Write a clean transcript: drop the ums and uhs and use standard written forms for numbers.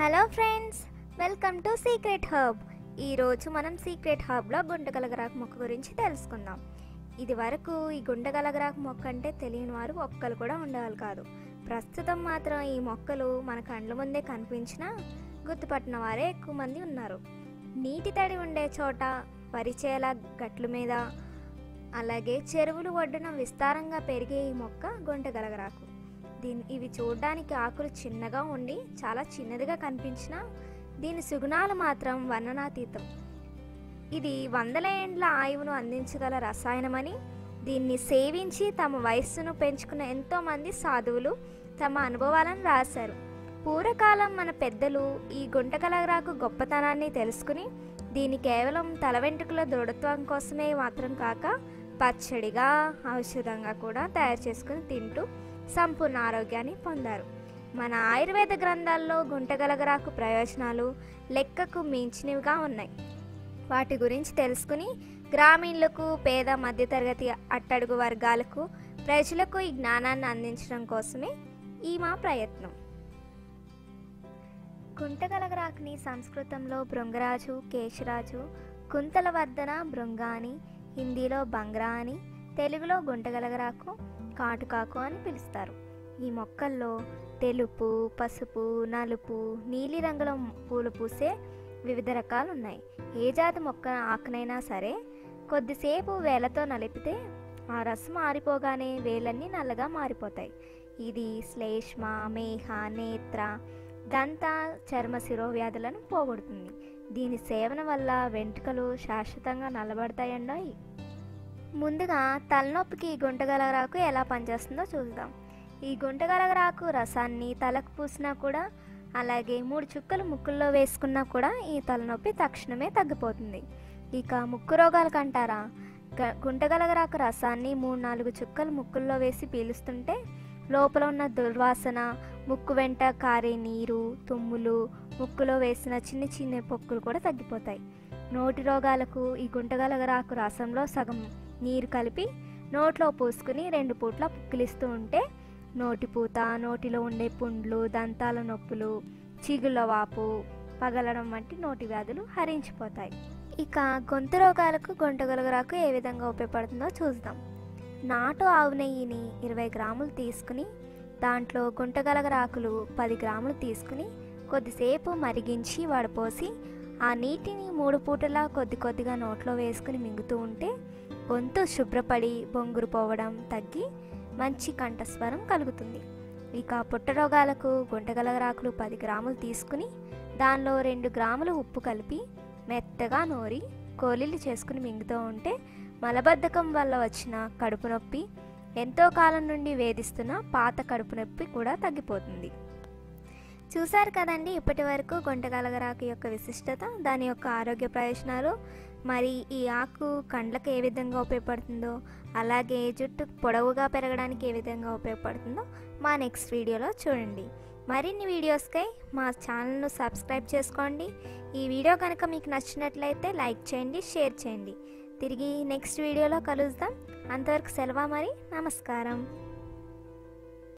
Hello friends, welcome to secret herb. ఈరోజు మనం secret హర్బ్లో గుంటగలగరాకు మొక్క గురించి తెలుసుకుందాం. ఇది వరకు ఈ గుంటగలగరాకు మొక్క అంటే తెలియని వారు ఒక్కరు కూడా ఉండేవాళ్ళు కాదు. ప్రస్తుతం మాత్రం ఈ మొక్కలు మన కండ్ల ముందే కనిపించినా గుర్తుపట్టిన వారే ఎక్కువ మంది ఉన్నారు. నీటి తడి ఉండే చోట, పరిచేల గట్ల మీద, అలాగే చెరువులు ఒడ్డున విస్తారంగా పెరిగే ఈ మొక్క గుంటగలగరాకు. ఇవి చూడడానికి ఆకులు చిన్నగా ఉండి చాలా చిన్నదిగా కనిపించినా దీని సుగుణాలు మాత్రం వర్ణనాతీతం. ఇది వందల ఏండ్ల ఆయువును అందించగల రసాయనమని, దీన్ని సేవించి తమ వయస్సును పెంచుకున్న ఎంతోమంది సాధువులు తమ అనుభవాలను రాశారు. పూర్వకాలం మన పెద్దలు ఈ గుంటగలగరాకు గొప్పతనాన్ని తెలుసుకుని దీన్ని కేవలం తల వెంట్రుకల దృఢత్వం కోసమే మాత్రం కాక పచ్చడిగా, ఔషధంగా కూడా తయారు చేసుకుని తింటూ సంపూర్ణ ఆరోగ్యాన్ని పొందారు. మన ఆయుర్వేద గ్రంథాల్లో గుంటగలగరాకు ప్రయోజనాలు లెక్కకు మించినవిగా ఉన్నాయి. వాటి గురించి తెలుసుకుని గ్రామీణులకు, పేద మధ్యతరగతి అట్టడుగు వర్గాలకు, ప్రజలకు ఈ జ్ఞానాన్ని అందించడం కోసమే ఈ మా ప్రయత్నం. గుంటగలగరాకుని సంస్కృతంలో భృంగరాజు, కేశరాజు, కుంతలవర్ధన, భృంగ అని, హిందీలో బంగ్రా అని, తెలుగులో గుంటగలగరాకు, కాటుకాకు అని పిలుస్తారు. ఈ మొక్కల్లో తెలుపు, పసుపు, నలుపు, నీలి రంగులో పూలు పూసే వివిధ రకాలు ఉన్నాయి. ఏ జాతి మొక్క ఆకునైనా సరే కొద్దిసేపు వేలతో నలిపితే ఆ రసం ఆరిపోగానే వేలన్నీ నల్లగా మారిపోతాయి. ఇది శ్లేష్మ, మేహ, నేత్ర, దంత, చర్మ శిరోవ్యాధులను పోగొడుతుంది. దీని సేవన వల్ల వెంట్రుకలు శాశ్వతంగా నల్లబడతాయండోయ్. ముందుగా తలనొప్పికి ఈ గుంటగలగరాకు ఎలా పనిచేస్తుందో చూద్దాం. ఈ గుంటగలగరాకు రసాన్ని తలకు పూసినా కూడా, అలాగే 3 చుక్కలు ముక్కుల్లో వేసుకున్నా కూడా ఈ తలనొప్పి తక్షణమే తగ్గిపోతుంది. ఇక ముక్కు రోగాలకు అంటారా, గుంటగలగరాకు రసాన్ని 3-4 చుక్కలు ముక్కుల్లో వేసి పీలుస్తుంటే లోపల ఉన్న దుర్వాసన, ముక్కు వెంట కారే నీరు, తుమ్ములు, ముక్కులో వేసిన చిన్న చిన్న పొక్కులు కూడా తగ్గిపోతాయి. నోటి రోగాలకు ఈ గుంటగలగరాకు రసంలో సగం నీరు కలిపి నోట్లో పూసుకుని 2 పూట్ల పుక్కిలిస్తూ ఉంటే నోటిపూత, నోటిలో ఉండే పుండ్లు, దంతాల నొప్పులు, చిగుళ్ళ వాపు, పగలడం వంటి నోటి వ్యాధులు హరించిపోతాయి. ఇక గొంతు రోగాలకు గుంటగలగరాకు ఏ విధంగా ఉపయోగపడుతుందో చూద్దాం. నాటు ఆవు నెయ్యిని 20 గ్రాములు తీసుకుని దాంట్లో గుంటగలగరాకులు 10 గ్రాములు తీసుకుని కొద్దిసేపు మరిగించి వడపోసి ఆ నీటిని 3 పూటలా కొద్ది కొద్దిగా నోట్లో వేసుకుని మింగుతూ ఉంటే గొంతు శుభ్రపడి బొంగురు పోవడం తగ్గి మంచి కంఠస్వరం కలుగుతుంది. ఇక పుట్ట రోగాలకు గుంటగలగరాకులు 10 గ్రాములు తీసుకుని దానిలో 2 గ్రాములు ఉప్పు కలిపి మెత్తగా నూరి గోళీలు చేసుకుని మింగుతూ ఉంటే మలబద్ధకం వల్ల వచ్చిన కడుపు నొప్పి, ఎంతో కాలం నుండి వేధిస్తున్న పాత కడుపు నొప్పి కూడా తగ్గిపోతుంది. చూశారు కదండి ఇప్పటి వరకు గుంటగలగరాకు యొక్క విశిష్టత, దాని యొక్క ఆరోగ్య ప్రయోజనాలు. మరి ఈ ఆకు కండ్లకు ఏ విధంగా ఉపయోగపడుతుందో, అలాగే జుట్టు పొడవుగా పెరగడానికి ఏ విధంగా ఉపయోగపడుతుందో మా నెక్స్ట్ వీడియోలో చూడండి. మరిన్ని వీడియోస్కై మా ఛానల్ను సబ్స్క్రైబ్ చేసుకోండి. ఈ వీడియో కనుక మీకు నచ్చినట్లయితే లైక్ చేయండి, షేర్ చేయండి. తిరిగి నెక్స్ట్ వీడియోలో కలుద్దాం. అంతవరకు సెలవు, మరి నమస్కారం.